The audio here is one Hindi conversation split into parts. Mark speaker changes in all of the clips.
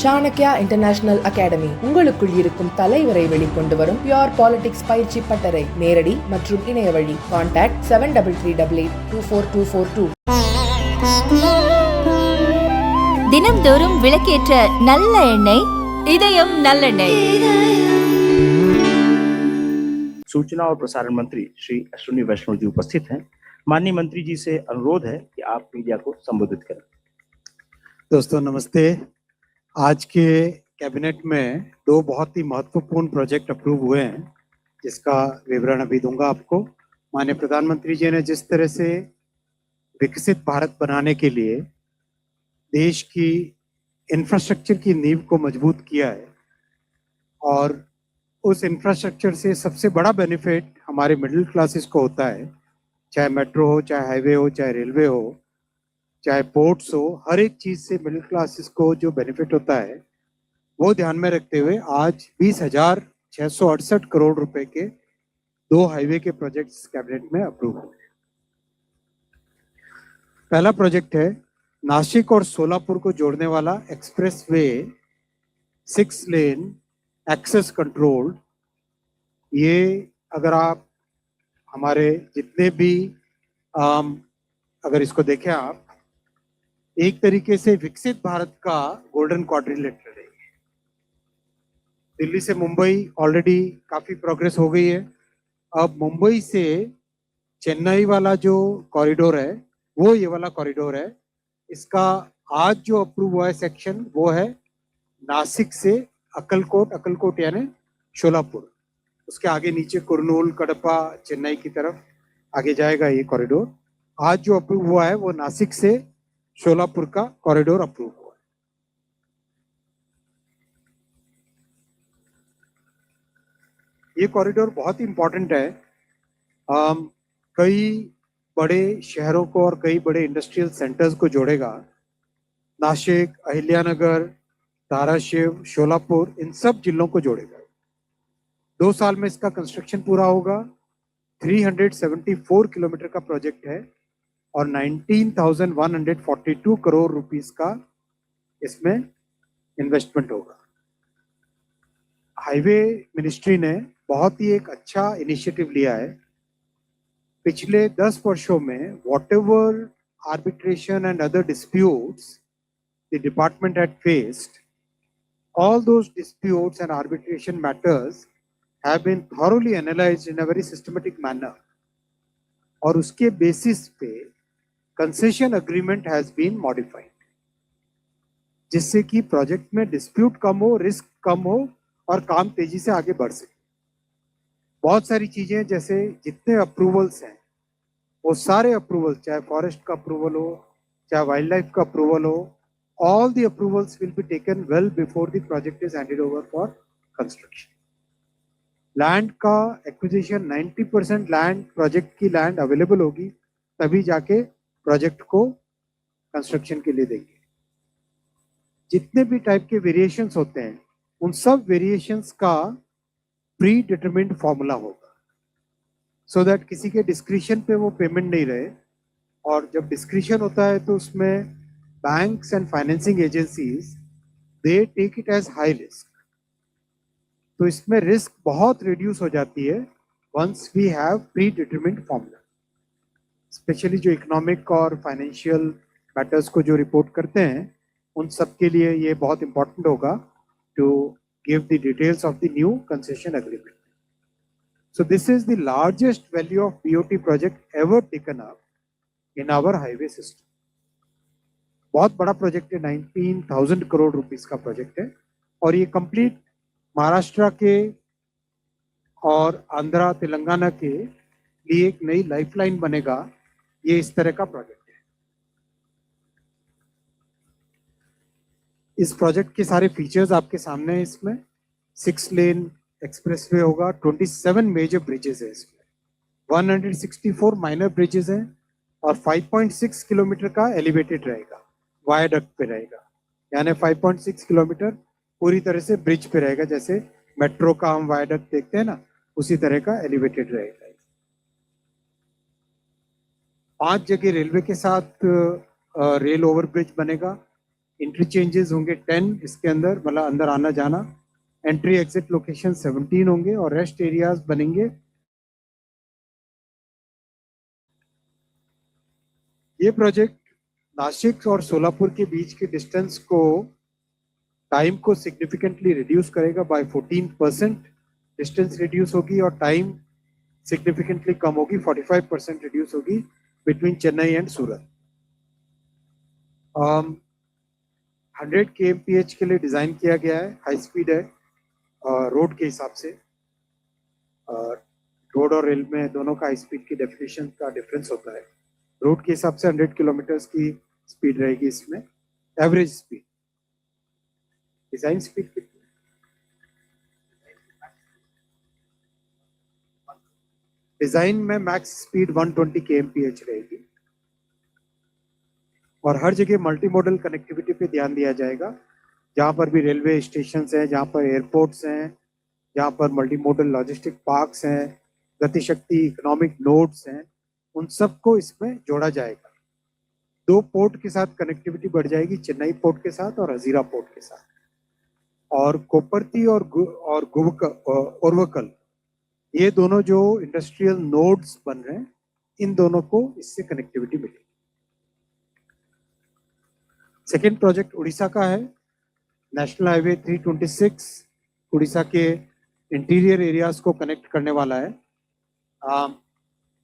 Speaker 1: சாணக்யா இன்டர்நேஷனல் அகாடமி உங்களுக்குள் இருக்கும் தலைவரை வெளிக்கொண்டு வரும் பியூர் பாலிடிக்ஸ் பயிற்சி பட்டறை. நேரடி மற்றும் இணைய வழி. கான்டாக்ட் 7338824242.
Speaker 2: தினம்தோறும் விளக்கேற்ற நல்ல எண்ணெய் இதயம் நல்லெண்ணெய்.
Speaker 3: सूचना और प्रसारण मंत्री श्री अश्विनी वैष्णव जी उपस्थित हैं। माननीय मंत्री जी से अनुरोध है कि आप मीडिया को संबोधित करें।
Speaker 4: दोस्तों नमस्ते। आज के कैबिनेट में दो बहुत ही महत्वपूर्ण प्रोजेक्ट अप्रूव हुए हैं, जिसका विवरण अभी दूंगा आपको। माननीय प्रधानमंत्री जी ने जिस तरह से विकसित भारत बनाने के लिए देश की इंफ्रास्ट्रक्चर की नींव को मजबूत किया है, और उस इंफ्रास्ट्रक्चर से सबसे बड़ा बेनिफिट हमारे मिडिल क्लासेस को होता है। चाहे मेट्रो हो, चाहे हाईवे हो, चाहे रेलवे हो, चाहे पोर्ट्स हो, हर एक चीज़ से मिडिल क्लासेस को जो बेनिफिट होता है वो ध्यान में रखते हुए आज 20,668 करोड़ रुपए के दो हाईवे के प्रोजेक्ट्स कैबिनेट में अप्रूव हुए। पहला प्रोजेक्ट है नासिक और सोलापुर को जोड़ने वाला expressway 6 lane access controlled. ये अगर आप हमारे जितने भी अगर इसको देखें आप, एक तरीके से विकसित भारत का गोल्डन क्वाड्रिलेटरल है। दिल्ली से मुंबई ऑलरेडी काफ़ी प्रोग्रेस हो गई है। अब मुंबई से चेन्नई वाला जो कॉरिडोर है वो ये वाला कॉरिडोर है। इसका आज जो अप्रूव हुआ है सेक्शन वो है नासिक से अक्कलकोट यानी शोलापुर, उसके आगे नीचे कुरनूल, कडपा, चेन्नई की तरफ आगे जाएगा ये कॉरिडोर। आज जो अप्रूव हुआ है वो नासिक से शोलापुर का कॉरिडोर अप्रूव हुआ है। ये कॉरिडोर बहुत ही इंपॉर्टेंट है। कई बड़े शहरों को और कई बड़े इंडस्ट्रियल सेंटर्स को जोड़ेगा। नासिक, अहिल्यानगर, धाराशिव, शोलापुर, इन सब जिलों को जोड़ेगा। 2 साल में इसका कंस्ट्रक्शन पूरा होगा। 374 किलोमीटर का प्रोजेक्ट है और 19,142 करोड़ रुपीस का इसमें इन्वेस्टमेंट होगा। हाईवे मिनिस्ट्री ने बहुत ही एक अच्छा इनिशिएटिव लिया है। पिछले 10 वर्षों में whatever arbitration and other disputes the department had faced, all those disputes and arbitration matters have been thoroughly analyzed in a very systematic manner, और उसके बेसिस पे concession agreement has been modified, जिससे कि प्रोजेक्ट में डिस्प्यूट कम हो, रिस्क कम हो और काम तेजी से आगे बढ़ सके। बहुत सारी चीजें जैसे जितने अप्रूवल्स हैं वो सारे अप्रूवल, चाहे फॉरेस्ट का अप्रूवल हो, चाहे वाइल्ड लाइफ का अप्रूवल हो, all the approvals will be taken well before the project is handed over for construction. Land का एक्विजिशन 90% लैंड, प्रोजेक्ट की लैंड अवेलेबल होगी तभी जाके प्रोजेक्ट को कंस्ट्रक्शन के लिए देंगे। जितने भी टाइप के वेरिएशंस होते हैं उन सब वेरिएशंस का प्री डिटरमिन्ड फॉर्मूला होगा, सो दैट किसी के डिस्क्रिशन पे वो पेमेंट नहीं रहे। और जब डिस्क्रिशन होता है तो उसमें banks and financing agencies, they take it as high risk. तो इसमें रिस्क बहुत रिड्यूस हो जाती है once we have predetermined formula. Specially जो इकोनॉमिक और फाइनेंशियल मैटर्स को जो रिपोर्ट करते हैं उन सब के लिए ये बहुत इंपॉर्टेंट होगा to give the details of the new concession agreement. So this is the largest value of BOT project ever taken up in our highway system. बहुत बड़ा प्रोजेक्ट है, 19,000 करोड़ रुपीस का प्रोजेक्ट है, और ये कंप्लीट महाराष्ट्र के और आंध्रा तेलंगाना के लिए एक नई लाइफलाइन बनेगा। ये इस तरह का प्रोजेक्ट है। इस प्रोजेक्ट के सारे फीचर्स आपके सामने हैं। इसमें 6 लेन एक्सप्रेसवे होगा, 27 मेजर ब्रिजेस है इसमें, 164 माइनर ब्रिजेस हैं और 5.6 किलोमीटर का एलिवेटेड रहेगा, वायाडक्ट पे रहेगा। यानी 5.6 किलोमीटर पूरी तरह से ब्रिज पे रहेगा, जैसे मेट्रो का हम वायाडक्ट देखते हैं ना, उसी तरह का एलिवेटेड रहेगा। 5 जगह रेलवे के साथ रेल ओवरब्रिज बनेगा। इंटरचेंजेस होंगे 10 इसके अंदर, मतलब अंदर आना जाना। एंट्री एग्जिट लोकेशन 17 होंगे और रेस्ट एरियाज बनेंगे। ये प्रोजेक्ट नासिक और सोलापुर के बीच के डिस्टेंस को, टाइम को सिग्निफिकेंटली रिड्यूस करेगा बाय 14%। डिस्टेंस रिड्यूस होगी और टाइम सिग्निफिकेंटली कम होगी, 45% रिड्यूस होगी between Chennai and Surat. 100 kmph के लिए डिजाइन किया गया है, हाई स्पीड है रोड के हिसाब से। रोड और रेल में दोनों का हाई स्पीड की डेफिनेशन का डिफरेंस होता है। रोड के हिसाब से 100 किलोमीटर्स की स्पीड रहेगी इसमें, एवरेज स्पीड। डिजाइन स्पीड कितनी? डिजाइन में मैक्स स्पीड 120 kmph रहेगी। और हर जगह मल्टी मॉडल कनेक्टिविटी पे ध्यान दिया जाएगा। जहां पर भी रेलवे स्टेशन हैं, जहां पर एयरपोर्ट्स हैं, जहां पर मल्टी मॉडल लॉजिस्टिक पार्क्स हैं, गतिशक्ति इकोनॉमिक नोड्स हैं, उन सबको इसमें जोड़ा जाएगा। 2 पोर्ट के साथ कनेक्टिविटी बढ़ जाएगी, चेन्नई पोर्ट के साथ और हजीरा पोर्ट के साथ। और कोपरती और ओरवकल, ये दोनों जो इंडस्ट्रियल नोड्स बन रहे हैं, इन दोनों को इससे कनेक्टिविटी मिलेगी। सेकेंड प्रोजेक्ट उड़ीसा का है, नेशनल हाईवे 326 उड़ीसा के इंटीरियर एरियाज को कनेक्ट करने वाला है।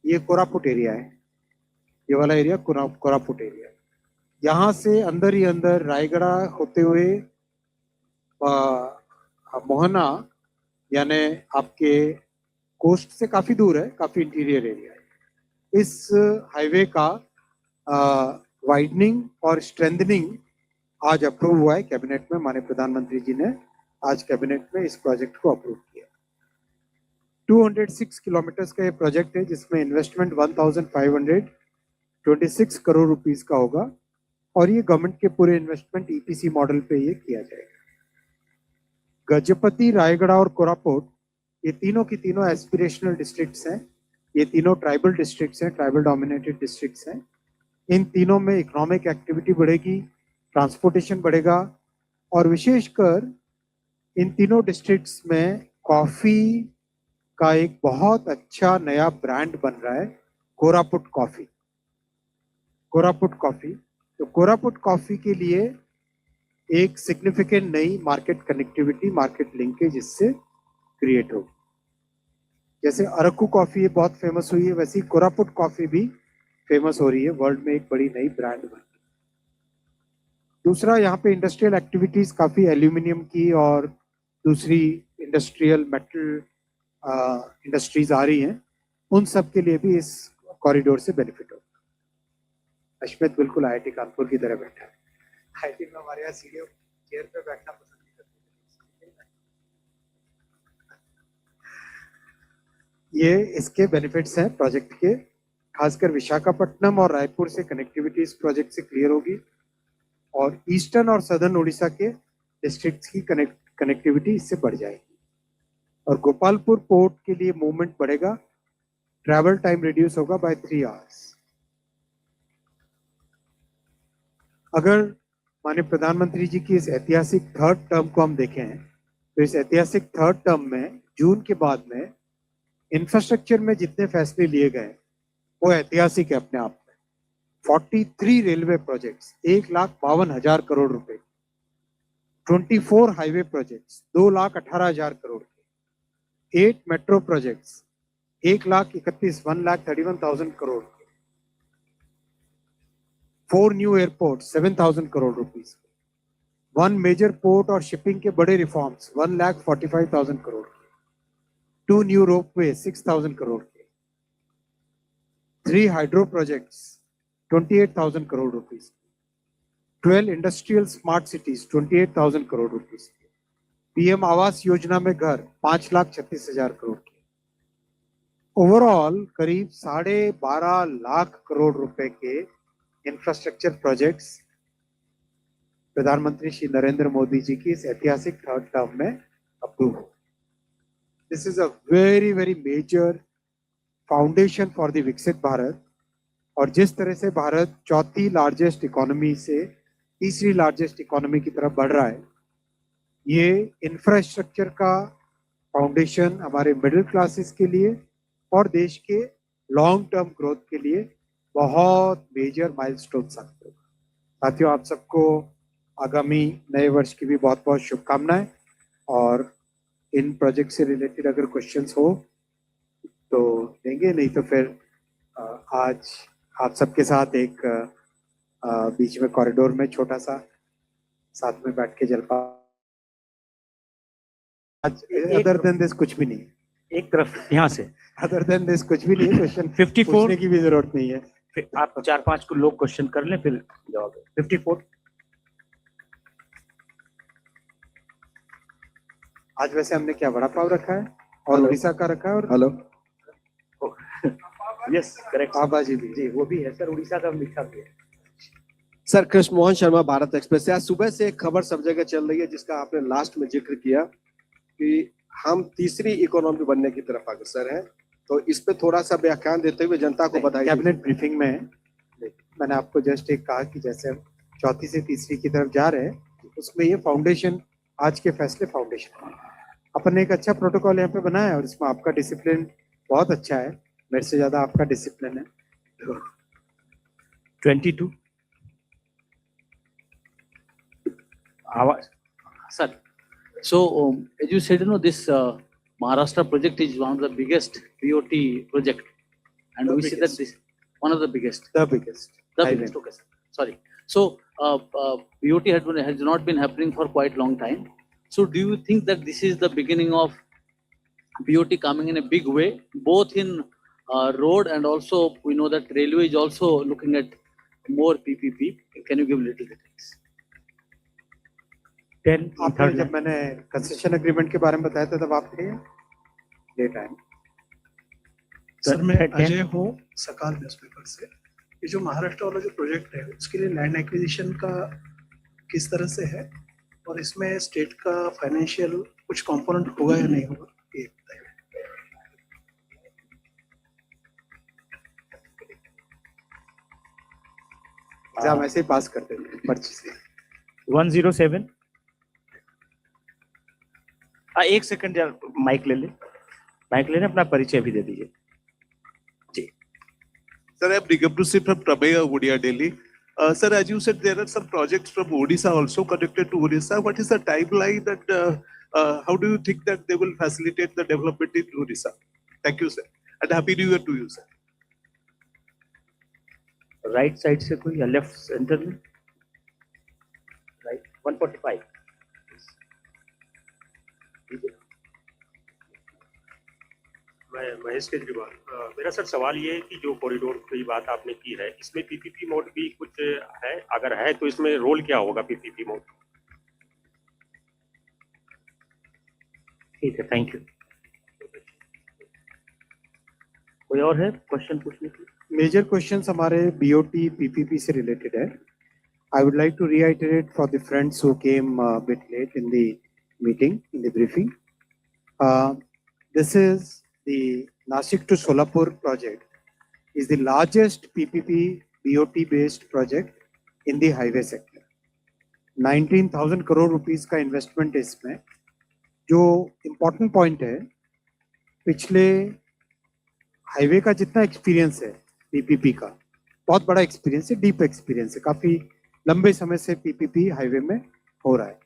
Speaker 4: ये कोरापुट एरिया है, ये वाला एरिया कोरापुट एरिया है। यहाँ से अंदर ही अंदर रायगढ़ होते हुए मोहना, यानी आपके कोस्ट से काफी दूर है, काफी इंटीरियर एरिया है। इस हाईवे का वाइडनिंग और स्ट्रेंथनिंग आज अप्रूव हुआ है कैबिनेट में। माननीय प्रधानमंत्री जी ने आज कैबिनेट में इस प्रोजेक्ट को अप्रूव किया। 206 किलोमीटर्स का ये प्रोजेक्ट है, जिसमें इन्वेस्टमेंट 1526 करोड़ रुपीस का होगा। और ये गवर्नमेंट के पूरे इन्वेस्टमेंट ईपीसी मॉडल पे ये किया जाएगा। गजपति, रायगढ़ और कोरापुट, ये तीनों की तीनों एस्पिरेशनल डिस्ट्रिक्ट्स हैं। ये तीनों ट्राइबल डिस्ट्रिक्ट्स हैं, ट्राइबल डोमिनेटेड डिस्ट्रिक्ट्स हैं। इन तीनों में इकोनॉमिक एक्टिविटी बढ़ेगी, ट्रांसपोर्टेशन बढ़ेगा और विशेषकर इन तीनों डिस्ट्रिक्ट्स में कॉफी का एक बहुत अच्छा नया ब्रांड बन रहा है, कोरापुट कॉफी। कोरापुट कॉफी, तो कोरापुट कॉफी के लिए एक सिग्निफिकेंट नई मार्केट कनेक्टिविटी, मार्केट लिंकेज इससे क्रिएट होगी। जैसे अरकू कॉफी बहुत फेमस हुई है, वैसे ही कोरापुट कॉफी भी फेमस हो रही है, वर्ल्ड में एक बड़ी नई ब्रांड बन रही है। दूसरा, यहाँ पे इंडस्ट्रियल एक्टिविटीज काफी एल्यूमिनियम की और दूसरी इंडस्ट्रियल मेटल इंडस्ट्रीज आ रही हैं, उन सब के लिए भी इस कॉरिडोर से बेनिफिट होगा। अश्मित बिल्कुल आईआईटी कानपुर की तरह बैठा है। आईआईटी में हमारे यहाँ सीढ़ियों चेयर पे बैठना पसंद नहीं करते। ये इसके बेनिफिट्स हैं प्रोजेक्ट के। खासकर विशाखापट्टनम और रायपुर से कनेक्टिविटी इस प्रोजेक्ट से क्लियर होगी और ईस्टर्न और सदर्न उड़ीसा के डिस्ट्रिक्ट्स की कनेक्टिविटी इससे बढ़ जाएगी। और गोपालपुर पोर्ट के लिए मूवमेंट बढ़ेगा, ट्रैवल टाइम रिड्यूस होगा बाय 3 आवर्स। अगर माननीय प्रधानमंत्री जी की इस ऐतिहासिक थर्ड टर्म को हम देखें, तो इस ऐतिहासिक थर्ड टर्म में जून के बाद में इंफ्रास्ट्रक्चर में जितने फैसले लिए गए वो ऐतिहासिक है अपने आप में। 43 रेलवे प्रोजेक्ट्स 1,52,000 करोड़ रुपए, 24 हाईवे प्रोजेक्ट्स 2,18,000 करोड़ के, 8 मेट्रो प्रोजेक्ट्स 1,31,000 करोड़ के, 4 new airport 7,000 crore rupees, 1 major port और शिपिंग के बड़े रिफॉर्म्स 1,45,000 करोड़ के, 2 न्यू रोपवे 6,000 करोड़ के, 3 hydro projects 28,000 crore rupees, 12 industrial smart cities 28,000 crore rupees, PM Awas Yojana में घर 5,36,000 करोड़ के। ओवरऑल करीब 12.5 लाख करोड़ रुपए के इंफ्रास्ट्रक्चर प्रोजेक्ट्स प्रधानमंत्री श्री नरेंद्र मोदी जी की इस ऐतिहासिक थर्ड टर्म में अप्रूव हो। This is a very very major foundation for the विकसित भारत। और जिस तरह से भारत चौथी लार्जेस्ट इकोनॉमी से तीसरी लार्जेस्ट इकोनॉमी की तरफ बढ़ रहा है। ये इंफ्रास्ट्रक्चर का फाउंडेशन हमारे मिडिल क्लासेस के लिए और देश के लॉन्ग टर्म ग्रोथ के लिए बहुत मेजर माइलस्टोन साबित होगा। साथियों, आप सबको आगामी नए वर्ष की भी बहुत बहुत शुभकामनाएं। और इन प्रोजेक्ट से रिलेटेड अगर क्वेश्चंस हो तो देंगे, नहीं तो फिर आज आप सबके साथ एक बीच में कॉरिडोर में छोटा सा साथ में बैठ के जलपान, आज अदर देन दिस कुछ भी नहीं है।
Speaker 3: एक तरफ यहाँ से
Speaker 4: अदर देन दिस कुछ भी नहीं है। क्वेश्चन
Speaker 3: 54
Speaker 4: पूछने की भी जरूरत नहीं है।
Speaker 3: फिर आप 4-5 को लोग क्वेश्चन कर लें, फिर जवाब दें। 54।
Speaker 4: आज वैसे हमने क्या वड़ा पाव रखा है और
Speaker 5: हेलो।
Speaker 4: उड़ीसा का रखा है और
Speaker 5: हेलो,
Speaker 3: यस करेक्ट।
Speaker 4: पाव भाजी भी।
Speaker 3: जी वो भी है सर, उड़ीसा का मीठा भी है।
Speaker 5: सर कृष्ण मोहन शर्मा, भारत एक्सप्रेस से। आज सुबह से एक खबर सब जगह चल रही है जिसका आपने लास्ट में जिक्र किया कि हम तीसरी इकोनॉमी बनने की तरफ अग्रसर हैं, तो इस पे थोड़ा सा व्याख्यान देते हुए जनता को बधाई दीजिए।
Speaker 4: कैबिनेट ब्रीफिंग में मैंने आपको जस्ट एक कहा कि जैसे हम चौथी से तीसरी की तरफ जा रहे हैं, उसमें ये फाउंडेशन, आज के फैसले फाउंडेशन। अपन ने एक अच्छा प्रोटोकॉल यहाँ पे बनाया है और इसमें आपका डिसिप्लिन बहुत अच्छा है, मेरे से ज्यादा आपका डिसिप्लिन है।
Speaker 3: 22 आवाज
Speaker 6: Sir, so as you said, this Maharashtra project is one of the biggest BOT project, and
Speaker 4: The
Speaker 6: we see that
Speaker 4: biggest.
Speaker 6: this one of the biggest,
Speaker 4: The biggest.
Speaker 6: the
Speaker 4: Highway.
Speaker 6: biggest. Okay, sir. Sorry. So BOT has not been happening for quite long time. So do you think that this is the beginning of BOT coming in a big way, both in road and also we know that railway is also looking at more PPP. Can you give little details?
Speaker 3: 10
Speaker 4: आपने
Speaker 3: थर्ड
Speaker 4: जब मैंने कंसेशन एग्रीमेंट के बारे में बताया था तब आप थे लेट आए।
Speaker 7: सर मैं
Speaker 3: 10
Speaker 7: अजय हूँ सकाल न्यूज़पेपर से। ये जो महाराष्ट्र वाला जो प्रोजेक्ट है उसके लिए लैंड एक्विजिशन का किस तरह से है और इसमें स्टेट का फाइनेंशियल कुछ कंपोनेंट होगा या नहीं होगा, ये बताइए।
Speaker 4: एग्जाम ऐसे ही पास करते थे पर्ची से।
Speaker 3: 107। एक सेकंड यार, माइक ले ले, माइक लेने अपना परिचय भी दे दीजिए।
Speaker 8: Sir, I'm Digabrusi from Prameya, Odia, Delhi. Sir, as you said, there are some projects from Odisha also connected to Odisha. What is the timeline and how do you think that they will facilitate the development in Odisha? Thank you, sir. And Happy New Year to you, sir.
Speaker 3: Right side से कोई या लेफ्ट सेंटर में? राइट 145।
Speaker 9: मैं महेश केजरीवाल। मेरा सर सवाल ये है कि जो कॉरिडोर की बात आपने की है, इसमें पीपीपी मोड भी कुछ है? अगर है तो इसमें रोल क्या होगा पीपीपी मोड?
Speaker 3: ठीक है, थैंक यू। कोई और है क्वेश्चन पूछने के लिए?
Speaker 4: मेजर क्वेश्चंस हमारे बीओटी पीपीपी से रिलेटेड है। I would like to reiterate for the friends who came a bit late in the meeting, in the briefing. This is the Nashik to Solapur project, is the largest PPP BOT based project in the highway sector. 19,000 crore rupees का investment है इसमें। जो important point है, पिछले हाईवे का जितना एक्सपीरियंस है पीपीपी का, बहुत बड़ा एक्सपीरियंस है, डीप एक्सपीरियंस है, काफी लंबे समय से पीपीपी हाईवे में हो रहा है।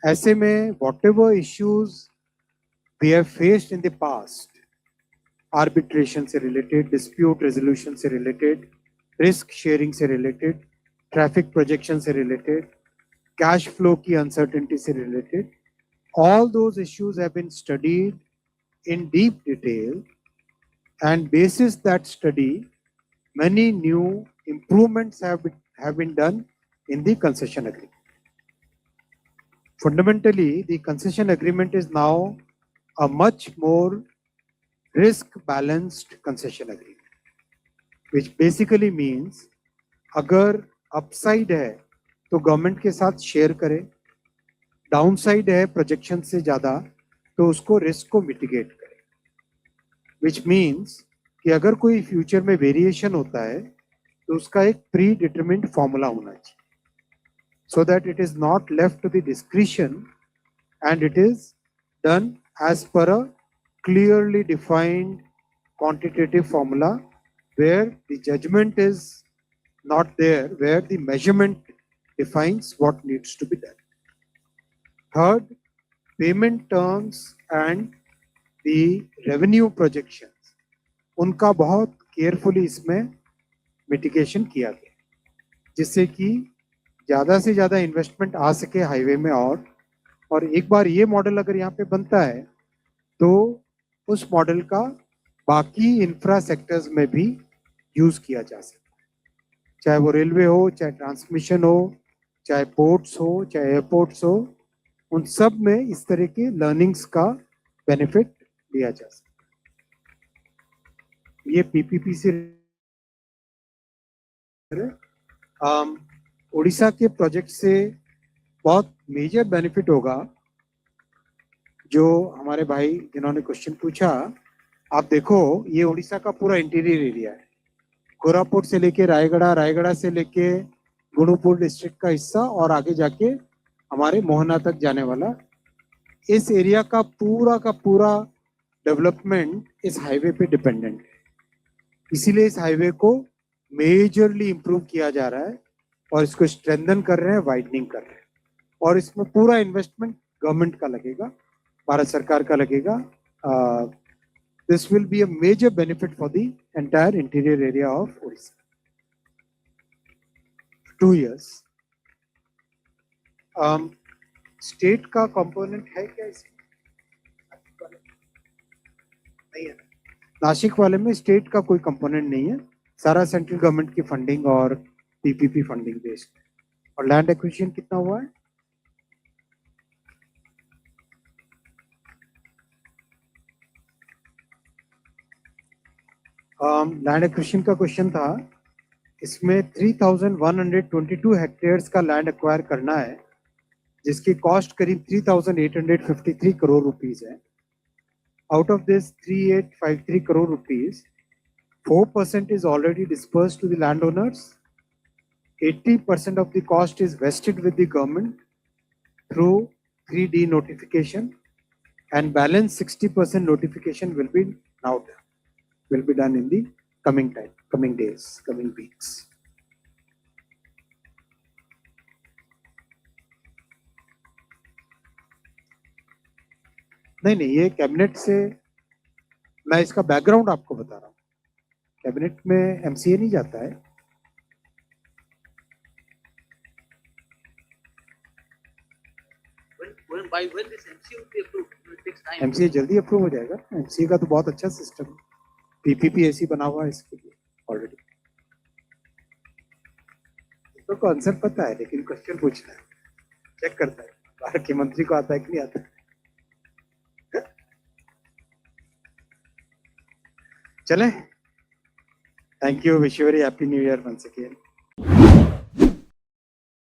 Speaker 4: ऐसे में whatever issues we have faced in the past, arbitration से related, dispute resolution से related, risk sharing से related, traffic projection से related, cash flow की uncertainty से related, all those issues have been studied in deep detail, and basis that study, many new improvements have been done in the concession agreement. Fundamentally, the concession agreement is now a much more risk-balanced concession agreement, which basically means अगर upside है तो गवर्नमेंट के साथ शेयर करे, डाउनसाइड है प्रोजेक्शन से ज्यादा तो उसको रिस्क को मिटिगेट करे, which means कि अगर कोई फ्यूचर में वेरिएशन होता है तो उसका एक प्री डिटरमिन्ड फॉर्मूला होना चाहिए। so that it is not left to the discretion and it is done as per a clearly defined quantitative formula where the judgment is not there, where the measurement defines what needs to be done. Third, payment terms and the revenue projections, उनका बहुत केयरफुली इसमें मिटिगेशन किया गया, जिससे कि ज़्यादा से ज़्यादा इन्वेस्टमेंट आ सके हाईवे में। और एक बार ये मॉडल अगर यहाँ पे बनता है तो उस मॉडल का बाकी इंफ्रा सेक्टर्स में भी यूज़ किया जा सकता है, चाहे वो रेलवे हो, चाहे ट्रांसमिशन हो, चाहे पोर्ट्स हो, चाहे एयरपोर्ट्स हो, उन सब में इस तरह के लर्निंग्स का बेनिफिट लिया जा सकता है। ये पीपीपी से उड़ीसा के प्रोजेक्ट से बहुत मेजर बेनिफिट होगा। जो हमारे भाई जिन्होंने क्वेश्चन पूछा, आप देखो ये उड़ीसा का पूरा इंटीरियर एरिया है, कोरापुट से लेके रायगढ़, रायगढ़ से लेके गुणुपुर डिस्ट्रिक्ट का हिस्सा और आगे जाके हमारे मोहना तक जाने वाला इस एरिया का पूरा डेवलपमेंट इस हाईवे पे डिपेंडेंट है। इसीलिए इस हाईवे को मेजरली इंप्रूव किया जा रहा है और इसको स्ट्रेंथन कर रहे हैं, वाइडनिंग कर रहे हैं, और इसमें पूरा इन्वेस्टमेंट गवर्नमेंट का लगेगा, भारत सरकार का लगेगा। This will be a major benefit for the entire interior area of Orissa. 2 years। State का कंपोनेंट है क्या इसमें? नहीं है। नासिक वाले में स्टेट का कोई कंपोनेंट नहीं है, सारा सेंट्रल गवर्नमेंट की फंडिंग और पीपीपी फंडिंग बेस्ड है। और लैंड एक्विजिशन कितना हुआ है? लैंड एक्विजिशन का क्वेश्चन था, इसमें 3122 हेक्टेयर्स का लैंड एक्वायर करना है, जिसकी कॉस्ट करीब 3853 करोड़ रुपीस है। Out of this 3853 crore rupees 4% is already dispersed to the landowners. 80% of the cost is vested with the government through 3D notification, and balance 60% notification will be done in the coming days, coming weeks. नहीं, ये कैबिनेट से, मैं इसका बैकग्राउंड आपको बता रहा हूँ। कैबिनेट में एमसीए नहीं जाता है। एमसीए जल्दी अप्रूव हो जाएगा। एमसीए का तो बहुत अच्छा सिस्टम है, पीपीपी ऐसी बना हुआ है इसके लिए ऑलरेडी। तो आंसर पता है, लेकिन क्वेश्चन पूछना है, चेक करता है भारत के मंत्री को आता है कि नहीं आता है। चले, thank you, wish you very happy new year once again.